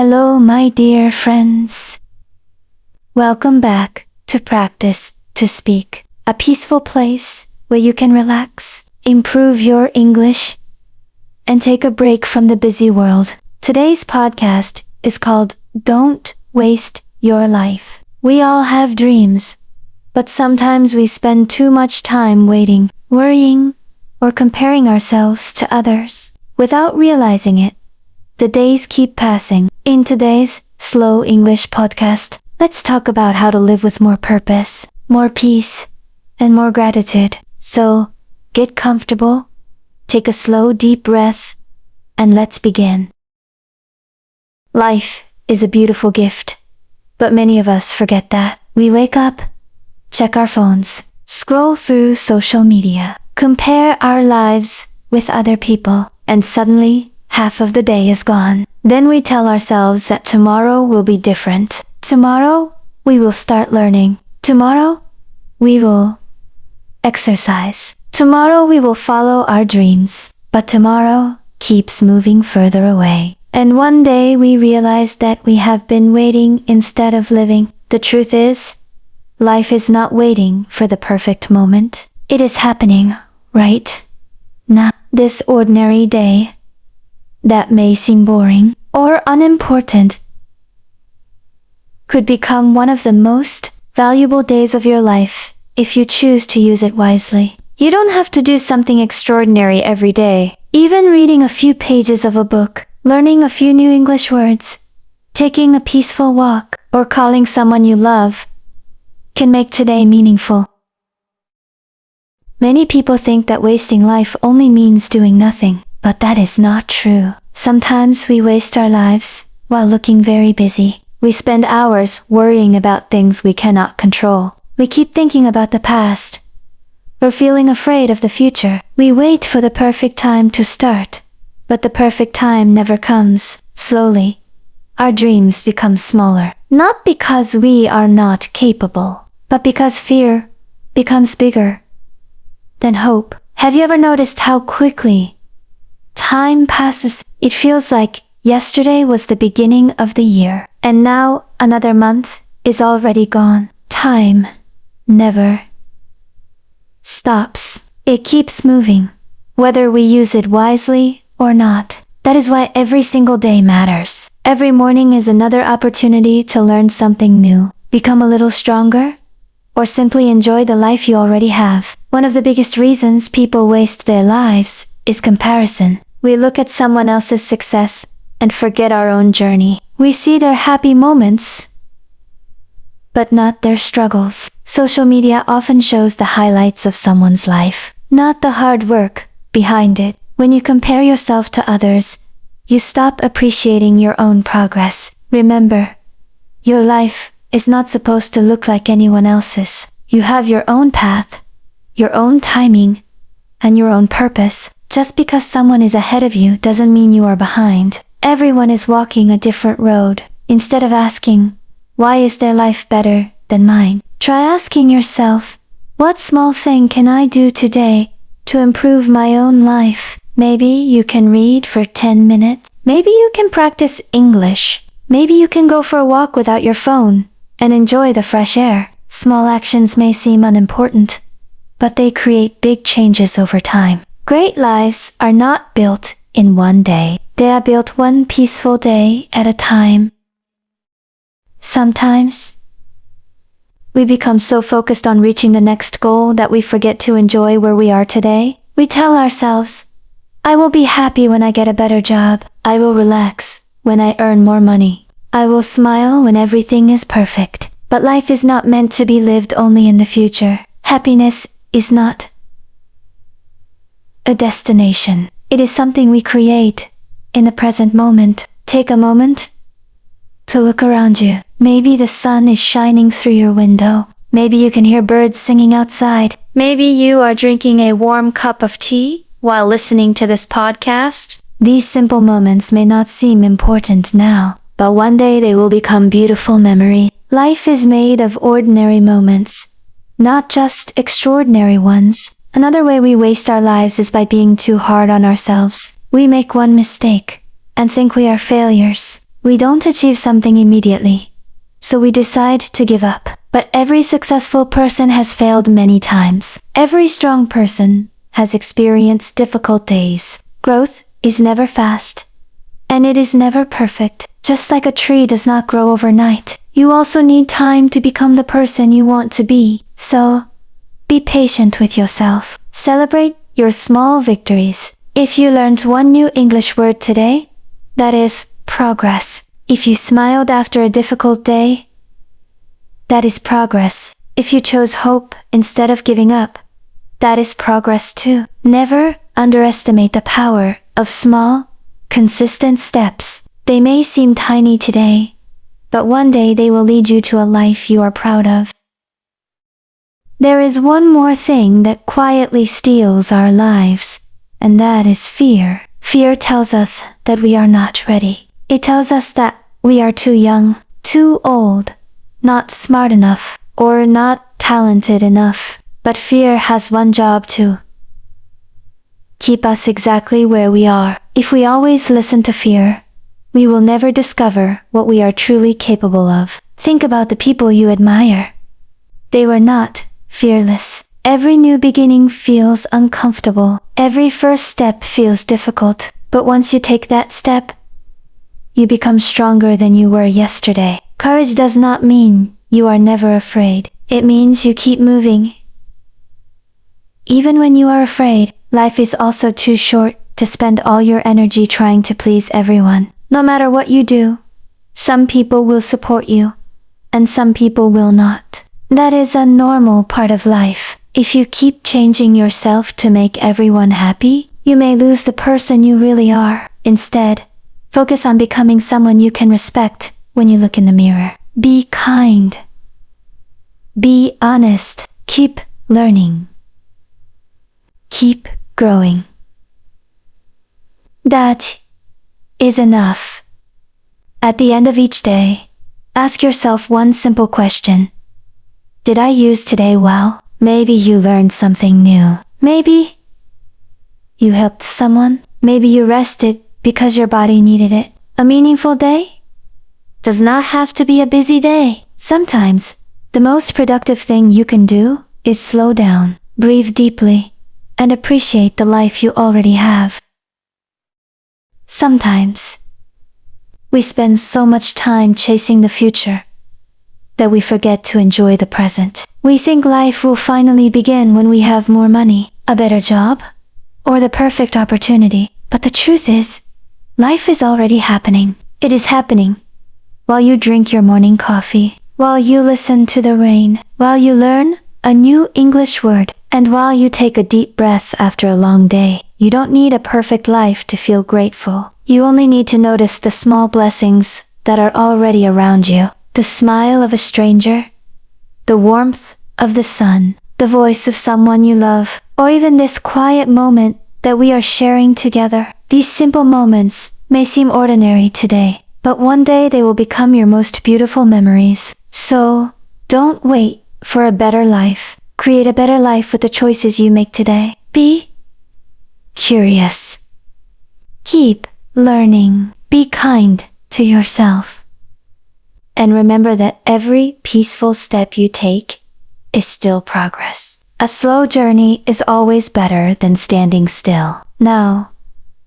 Hello, my dear friends. Welcome back to Practice to Speak, a peaceful place where you can relax, improve your English, and take a break from the busy world. Today's podcast is called Don't Waste Your Life. We all have dreams, but sometimes we spend too much time waiting, worrying, or comparing ourselves to others. Without realizing it, the days keep passing. In today's Slow English podcast, let's talk about how to live with more purpose, more peace, and more gratitude. So, get comfortable, take a slow, deep breath, and let's begin. Life is a beautiful gift, but many of us forget that. We wake up, check our phones, scroll through social media, compare our lives with other people, and suddenly, half of the day is gone. Then we tell ourselves that tomorrow will be different. Tomorrow, we will start learning. Tomorrow, we will exercise. Tomorrow, we will follow our dreams. But tomorrow keeps moving further away. And one day we realize that we have been waiting instead of living. The truth is, life is not waiting for the perfect moment. It is happening right now. This ordinary day that may seem boring or unimportant could become one of the most valuable days of your life if you choose to use it wisely. You don't have to do something extraordinary every day. Even reading a few pages of a book, learning a few new English words, taking a peaceful walk, or calling someone you love can make today meaningful. Many people think that wasting life only means doing nothing. But that is not true. Sometimes we waste our lives while looking very busy. We spend hours worrying about things we cannot control. We keep thinking about the past or feeling afraid of the future. We wait for the perfect time to start, but the perfect time never comes. Slowly, our dreams become smaller. Not because we are not capable, but because fear becomes bigger than hope. Have you ever noticed how quickly time passes? It feels like yesterday was the beginning of the year, and now another month is already gone. Time never stops. It keeps moving, whether we use it wisely or not. That is why every single day matters. Every morning is another opportunity to learn something new, become a little stronger, or simply enjoy the life you already have. One of the biggest reasons people waste their lives is comparison. We look at someone else's success and forget our own journey. We see their happy moments, but not their struggles. Social media often shows the highlights of someone's life, not the hard work behind it. When you compare yourself to others, you stop appreciating your own progress. Remember, your life is not supposed to look like anyone else's. You have your own path, your own timing, and your own purpose. Just because someone is ahead of you doesn't mean you are behind. Everyone is walking a different road. Instead of asking, why is their life better than mine? Try asking yourself, what small thing can I do today to improve my own life? Maybe you can read for 10 minutes. Maybe you can practice English. Maybe you can go for a walk without your phone and enjoy the fresh air. Small actions may seem unimportant, but they create big changes over time. Great lives are not built in one day. They are built one peaceful day at a time. Sometimes, we become so focused on reaching the next goal that we forget to enjoy where we are today. We tell ourselves, I will be happy when I get a better job. I will relax when I earn more money. I will smile when everything is perfect. But life is not meant to be lived only in the future. Happiness is not a destination. It is something we create in the present moment. Take a moment to look around you. Maybe the sun is shining through your window. Maybe you can hear birds singing outside. Maybe you are drinking a warm cup of tea while listening to this podcast. These simple moments may not seem important now, but one day they will become beautiful memories. Life is made of ordinary moments, not just extraordinary ones. Another way we waste our lives is by being too hard on ourselves. We make one mistake and think we are failures. we don't achieve something immediately, so we decide to give up. But every successful person has failed many times. Every strong person has experienced difficult days. Growth is never fast, and it is never perfect. Just like a tree does not grow overnight, you also need time to become the person you want to be. So, be patient with yourself. Celebrate your small victories. If you learned one new English word today, that is progress. If you smiled after a difficult day, that is progress. If you chose hope instead of giving up, that is progress too. Never underestimate the power of small, consistent steps. They may seem tiny today, but one day they will lead you to a life you are proud of. There is one more thing that quietly steals our lives, and that is fear. Fear tells us that we are not ready. It tells us that we are too young, too old, not smart enough, or not talented enough. But fear has one job too: keep us exactly where we are. If we always listen to fear, we will never discover what we are truly capable of. Think about the people you admire. They were not fearless. Every new beginning feels uncomfortable. Every first step feels difficult. But once you take that step, you become stronger than you were yesterday. Courage does not mean you are never afraid. It means you keep moving. Even when you are afraid, life is also too short to spend all your energy trying to please everyone. No matter what you do, some people will support you, and some people will not. That is a normal part of life. If you keep changing yourself to make everyone happy, you may lose the person you really are. Instead, focus on becoming someone you can respect when you look in the mirror. Be kind. Be honest. Keep learning. Keep growing. That is enough. At the end of each day, ask yourself one simple question. Did I use today well? Maybe you learned something new. Maybe you helped someone. Maybe you rested because your body needed it. A meaningful day does not have to be a busy day. Sometimes, the most productive thing you can do is slow down, breathe deeply, and appreciate the life you already have. Sometimes, we spend so much time chasing the future that we forget to enjoy the present. We think life will finally begin when we have more money, a better job, or the perfect opportunity. But the truth is, life is already happening. It is happening while you drink your morning coffee, while you listen to the rain, while you learn a new English word, and while you take a deep breath after a long day. You don't need a perfect life to feel grateful. You only need to notice the small blessings that are already around you. The smile of a stranger, the warmth of the sun, the voice of someone you love, or even this quiet moment that we are sharing together. These simple moments may seem ordinary today, but one day they will become your most beautiful memories. So, don't wait for a better life. Create a better life with the choices you make today. Be curious. Keep learning. Be kind to yourself. And remember that every peaceful step you take is still progress. A slow journey is always better than standing still. Now,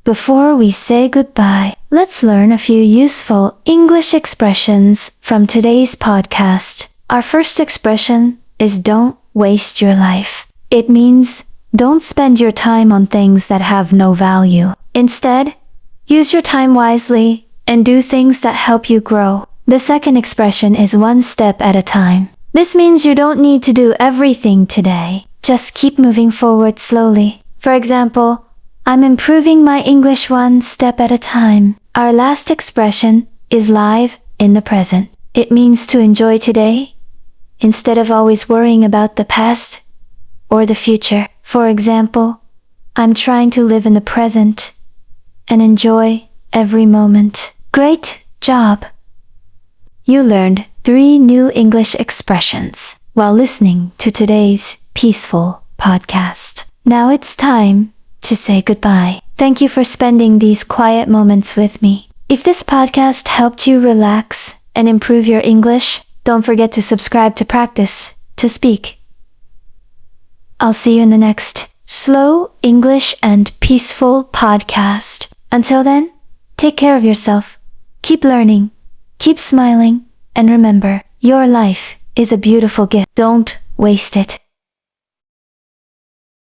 before we say goodbye, let's learn a few useful English expressions from today's podcast. Our first expression is don't waste your life. It means don't spend your time on things that have no value. Instead, use your time wisely and do things that help you grow. The second expression is one step at a time. This means you don't need to do everything today. Just keep moving forward slowly. For example, I'm improving my English one step at a time. Our last expression is live in the present. It means to enjoy today instead of always worrying about the past or the future. For example, I'm trying to live in the present and enjoy every moment. Great job! You learned 3 new English expressions while listening to today's peaceful podcast. Now it's time to say goodbye. Thank you for spending these quiet moments with me. If this podcast helped you relax and improve your English, don't forget to subscribe to practice to speak. I'll see you in the next slow English and peaceful podcast. Until then, take care of yourself. Keep learning, keep smiling, and remember, your life is a beautiful gift. Don't waste it.